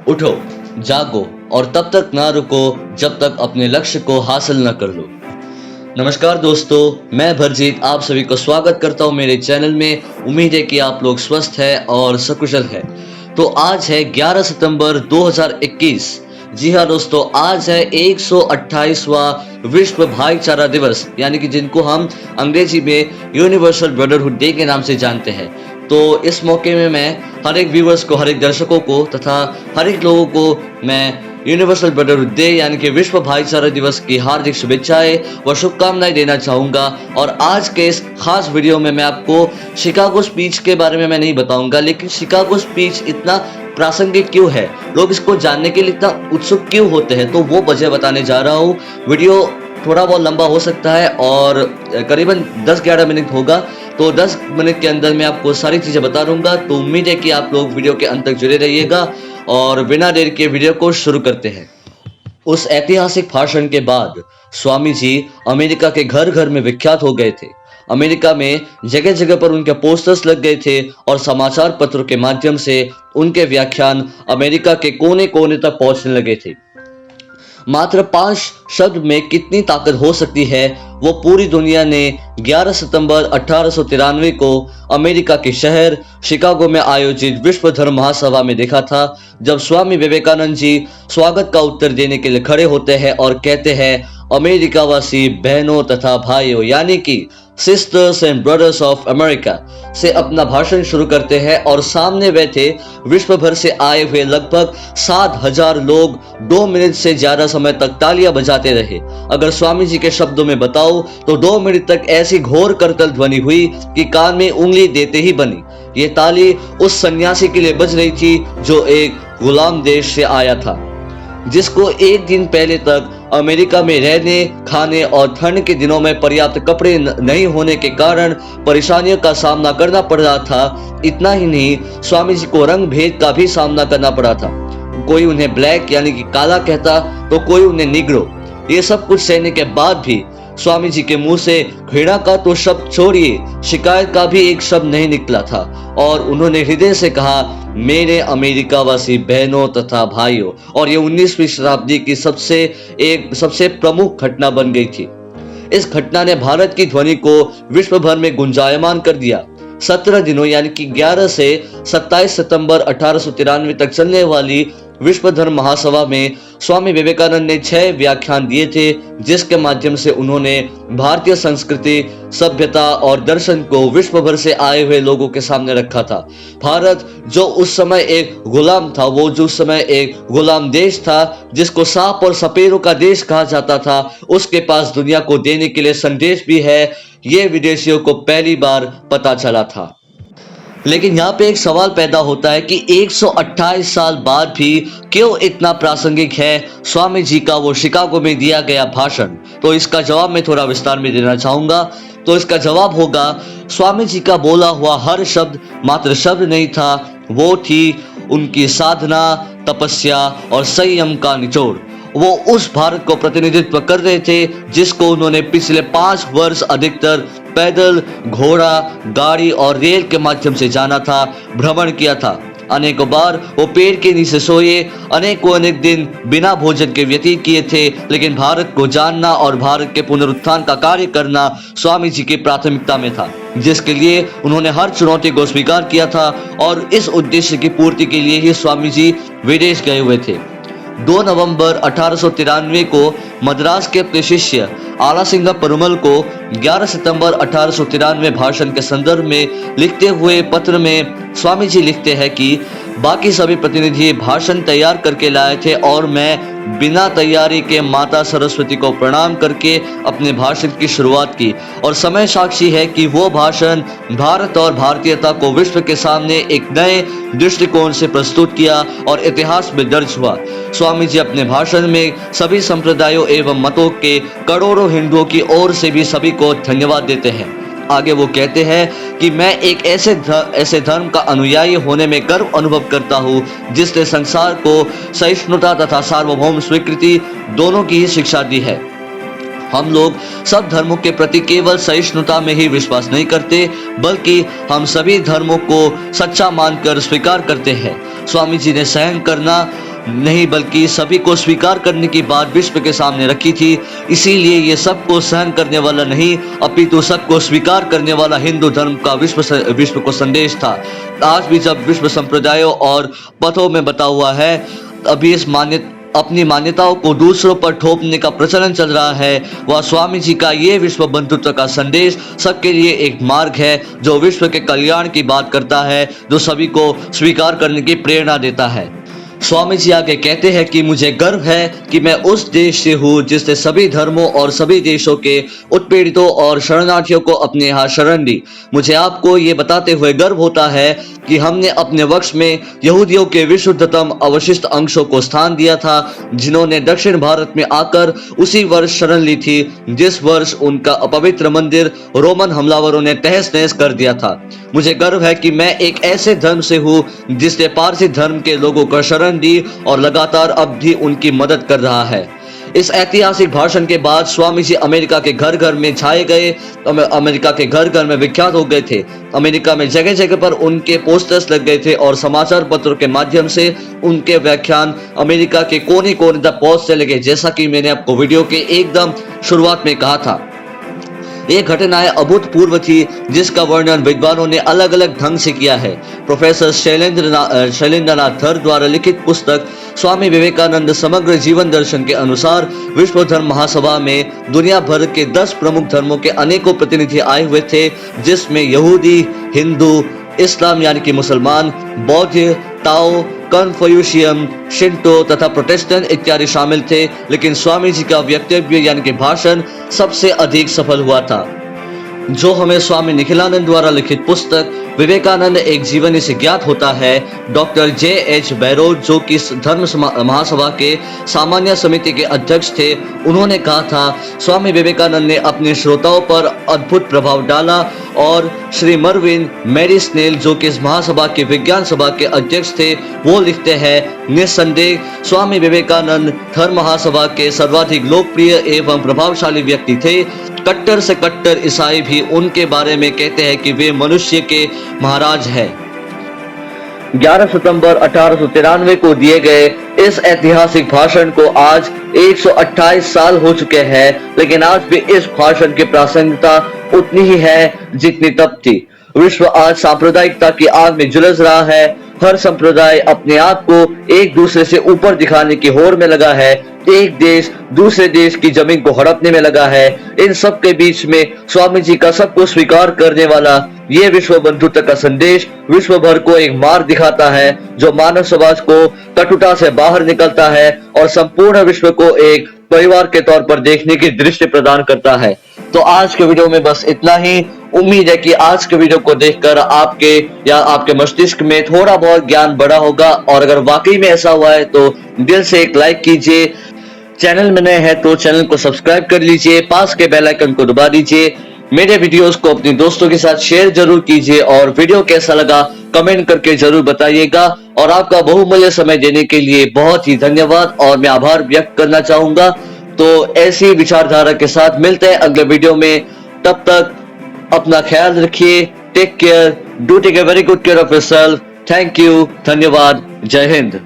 उठो, जागो और तब तक ना रुको जब तक अपने लक्ष्य को हासिल न कर लो। नमस्कार दोस्तों, मैं भरजीत आप सभी को स्वागत करता हूं मेरे चैनल में। उम्मीद है कि आप लोग स्वस्थ हैं और सकुशल हैं। तो आज है 11 सितंबर 2021। जी हाँ दोस्तों, आज है 128वां विश्व भाईचारा दिवस, यानी कि जिनको हम अंग्रेजी में यूनिवर्सल ब्रदरहुड डे के नाम से जानते हैं। तो इस मौके में मैं हर एक व्यूवर्स को, हर एक दर्शकों को तथा हर एक लोगों को मैं यूनिवर्सल ब्रदरहुड डे यानी कि विश्व भाईचारा दिवस की हार्दिक शुभेच्छाएं व शुभकामनाएं देना चाहूंगा। और आज के इस खास वीडियो में मैं आपको शिकागो स्पीच के बारे में मैं नहीं बताऊंगा, लेकिन शिकागो स्पीच इतना प्रासंगिक क्यों है, लोग इसको जानने के लिए इतना उत्सुक क्यों होते हैं, तो वो वजह बताने जा रहा हूँ। वीडियो थोड़ा बहुत लंबा हो सकता है और करीबन 10-11 मिनट होगा, तो 10 मिनट के अंदर मैं आपको सारी चीजें बता दूंगा। तो उम्मीद है कि आप लोग वीडियो के अंत तक जुड़े रहिएगा और बिना देर के वीडियो को शुरू करते हैं। उस ऐतिहासिक भाषण के बाद स्वामी जी अमेरिका के घर घर में विख्यात हो गए थे। अमेरिका में जगह जगह पर उनके पोस्टर्स लग गए थे और समाचार पत्रों के माध्यम से उनके व्याख्यान अमेरिका के कोने कोने तक पहुंचने लगे थे। मात्र 5 शब्द में कितनी ताकत हो सकती है, वो पूरी दुनिया ने 11 सितंबर 1893 को अमेरिका के शहर शिकागो में आयोजित विश्व धर्म महासभा में देखा था, जब स्वामी विवेकानंद जी स्वागत का उत्तर देने के लिए खड़े होते हैं और कहते हैं, अमेरिकावासी बहनों तथा भाइयों यानी कि sisters and brothers of America से अपना भाषण शुरू करते हैं। और सामने बैठे विश्व भर से आए हुए लगभग 7,000 लोग 2 मिनट से ज्यादा समय तक तालियां बजाते रहे। अगर स्वामी जी के शब्दों में बताओ तो 2 मिनट तक ऐसी घोर करतल ध्वनि हुई कि कान में उंगली देते ही बनी। ये ताली उस सन्यासी के लिए बज रही थी जो एक गुलाम देश से आया था, जिसको एक दिन पहले तक अमेरिका में रहने, खाने और ठंड के दिनों में पर्याप्त कपड़े नहीं होने के कारण परेशानियों का सामना करना पड़ रहा था। इतना ही नहीं, स्वामी जी को रंग भेद का भी सामना करना पड़ा था। कोई उन्हें ब्लैक यानी कि काला कहता तो कोई उन्हें निग्रो। ये सब कुछ सहने के बाद भी स्वामी जी के मुंह से घृणा का तो शब्द छोड़िए, शिकायत का भी एक शब्द नहीं निकला था। और उन्होंने हृदय से कहा, मेरे अमेरिकावासी बहनों तथा भाइयों। और ये 19वीं शताब्दी की सबसे प्रमुख घटना बन गई थी। इस घटना ने भारत की ध्वनि को विश्व भर में गुंजायमान कर दिया। 17 दिनों यानी कि 11 से 27 सितंबर 1893 तक चलने वाली विश्व धर्म महासभा में स्वामी विवेकानंद ने 6 व्याख्यान दिए थे, जिसके माध्यम से उन्होंने भारतीय संस्कृति, सभ्यता और दर्शन को विश्व भर से आए हुए लोगों के सामने रखा था। भारत जो उस समय एक गुलाम था, वो जो उस समय एक गुलाम देश था, जिसको सांप और सपेरों का देश कहा जाता था, उसके पास दुनिया को देने के लिए संदेश भी है, ये विदेशियों को पहली बार पता चला था। लेकिन यहाँ पे एक सवाल पैदा होता है कि 128 साल बाद भी क्यों इतना प्रासंगिक है स्वामी जी का वो शिकागो में दिया गया भाषण। तो इसका जवाब मैं थोड़ा विस्तार में देना चाहूंगा। तो इसका जवाब होगा, स्वामी जी का बोला हुआ हर शब्द मात्र शब्द नहीं था, वो थी उनकी साधना, तपस्या और संयम का निचोड़। वो उस भारत को प्रतिनिधित्व कर रहे थे जिसको उन्होंने पिछले 5 वर्ष अधिकतर पैदल, घोड़ा, गाड़ी और रेल के माध्यम से जाना था, भ्रमण किया था। अनेकों बार वो पेड़ के नीचे सोए, अनेक दिन बिना भोजन के व्यतीत किए थे, लेकिन भारत को जानना और भारत के पुनरुत्थान का कार्य करना स्वामी जी की प्राथमिकता में था, जिसके लिए उन्होंने हर चुनौती को स्वीकार किया था। और इस उद्देश्य की पूर्ति के लिए ही स्वामी जी विदेश गए हुए थे। 2 नवंबर 1893 को मद्रास के अपने शिष्य आला सिंह परुमल को 11 सितंबर 1893 भाषण के संदर्भ में लिखते हुए पत्र में स्वामी जी लिखते हैं कि बाकी सभी प्रतिनिधि भाषण तैयार करके लाए थे और मैं बिना तैयारी के माता सरस्वती को प्रणाम करके अपने भाषण की शुरुआत की। और समय साक्षी है कि वो भाषण भारत और भारतीयता को विश्व के सामने एक नए दृष्टिकोण से प्रस्तुत किया और इतिहास में दर्ज हुआ। स्वामी जी अपने भाषण में सभी संप्रदायों एवं मतों के करोड़ों हिंदुओं की ओर से भी सभी को धन्यवाद देते हैं। आगे वो कहते हैं कि मैं एक ऐसे धर्म का अनुयायी होने में गर्व अनुभव करता हूँ जिसने संसार को सहिष्णुता तथा सार्वभौम स्वीकृति दोनों की ही शिक्षा दी है। हम लोग सब धर्मों के प्रति केवल सहिष्णुता में ही विश्वास नहीं करते, बल्कि हम सभी धर्मों को सच्चा मानकर स्वीकार करते हैं। स्वामी जी ने सहन करना नहीं बल्कि सभी को स्वीकार करने की बात विश्व के सामने रखी थी। इसीलिए ये सबको सहन करने वाला नहीं अपितु सबको स्वीकार करने वाला हिंदू धर्म का विश्व को संदेश था। आज भी जब विश्व संप्रदायों और पथों में बता हुआ है, अभी अपनी मान्यताओं को दूसरों पर थोपने का प्रचलन चल रहा है, वह स्वामी जी का ये विश्व बंधुत्व का संदेश सबके लिए एक मार्ग है जो विश्व के कल्याण की बात करता है, जो सभी को स्वीकार करने की प्रेरणा देता है। स्वामी जी आगे कहते हैं कि मुझे गर्व है कि मैं उस देश से हूँ जिसने सभी धर्मों और सभी देशों के उत्पीड़ितों और शरणार्थियों को अपने यहाँ शरण दी। मुझे आपको ये बताते हुए गर्व होता है कि हमने अपने वक्ष में यहूदियों के विशुद्धतम अवशिष्ट अंशों को स्थान दिया था, जिन्होंने दक्षिण भारत में आकर उसी वर्ष शरण ली थी जिस वर्ष उनका अपवित्र मंदिर रोमन हमलावरों ने तहस नहस कर दिया था। मुझे गर्व है कि मैं एक ऐसे धर्म से हूँ जिसने पारसी धर्म के लोगों को शरण दी और लगातार अब भी उनकी मदद कर रहा है। इस ऐतिहासिक भाषण के बाद स्वामी जी अमेरिका के घर घर में छाए गए, अमेरिका के घर घर में विख्यात हो गए थे। अमेरिका में जगह जगह पर उनके पोस्टर्स लग गए थे और समाचार पत्रों के माध्यम से उनके व्याख्यान अमेरिका के कोने कोने तक पहुंचने लगे। जैसा कि मैंने आपको वीडियो के एकदम शुरुआत में कहा था, ये घटनाएं अभूतपूर्व थी जिसका वर्णन विद्वानों ने अलग अलग ढंग से किया है। प्रोफेसर शैलेंद्रनाथ धर द्वारा लिखित पुस्तक स्वामी विवेकानंद समग्र जीवन दर्शन के अनुसार विश्व धर्म महासभा में दुनिया भर के 10 प्रमुख धर्मों के अनेकों प्रतिनिधि आए हुए थे, जिसमें यहूदी, हिंदू, इस्लाम यानी कि मुसलमान, बौद्ध, ताओ, कन्फ्यूशियम, शिंटो तथा प्रोटेस्टेंट इत्यादि शामिल थे। लेकिन स्वामी जी का वक्तव्य यानी कि भाषण सबसे अधिक सफल हुआ था, जो हमें स्वामी निखिलानंद द्वारा लिखित पुस्तक विवेकानंद एक जीवनी से ज्ञात होता है। Doctor J.H. बैरो, जो कि धर्म महासभा के सामान्य समिति के अध्यक्ष थे, उन्होंने कहा था, स्वामी विवेकानंद ने अपने श्रोताओं पर अद्भुत प्रभाव डाला। और श्री मर्विन मैरी स्नेल, जो कि इस महासभा के विज्ञान सभा के अध्यक्ष थे, वो लिखते हैं, निस्संदेह स्वामी विवेकानंद धर्म महासभा के सर्वाधिक लोकप्रिय एवं प्रभावशाली व्यक्ति थे। कट्टर से कट्टर ईसाई भी उनके बारे में कहते हैं कि वे मनुष्य के महाराज हैं। 11 सितंबर 1893 को दिए गए इस ऐतिहासिक भाषण को आज 128 साल हो चुके हैं, लेकिन आज भी इस भाषण की प्रासंगिकता उतनी ही है जितनी तब थी। विश्व आज सांप्रदायिकता की आग में झुलस रहा है। हर संप्रदाय अपने आप को एक दूसरे से ऊपर दिखाने की होड़ में लगा है। एक देश दूसरे देश की जमीन को हड़पने में लगा है। इन सब के बीच में स्वामी जी का सबको स्वीकार करने वाला ये विश्व बंधुत्व का संदेश विश्व भर को एक मार्ग दिखाता है, जो मानव समाज को कटुता से बाहर निकलता है और संपूर्ण विश्व को एक परिवार के तौर पर देखने की दृष्टि प्रदान करता है। तो आज के वीडियो में बस इतना ही। उम्मीद है कि आज के वीडियो को देखकर आपके मस्तिष्क में थोड़ा बहुत ज्ञान बढ़ा होगा, और अगर वाकई में ऐसा हुआ है तो दिल से एक लाइक कीजिए। चैनल में नए हैं तो चैनल को सब्सक्राइब कर लीजिए, पास के बेल आइकन को दबा दीजिए। मेरे वीडियोस को अपने दोस्तों के साथ शेयर जरूर कीजिए, और वीडियो कैसा लगा कमेंट करके जरूर बताइएगा। और आपका बहुमूल्य समय देने के लिए बहुत ही धन्यवाद, और मैं आभार व्यक्त करना चाहूंगा। तो ऐसी विचारधारा के साथ मिलते हैं अगले वीडियो में। तब तक अपना ख्याल रखिए। Take care, do take a very good care of yourself. Thank you, धन्यवाद, जय हिंद।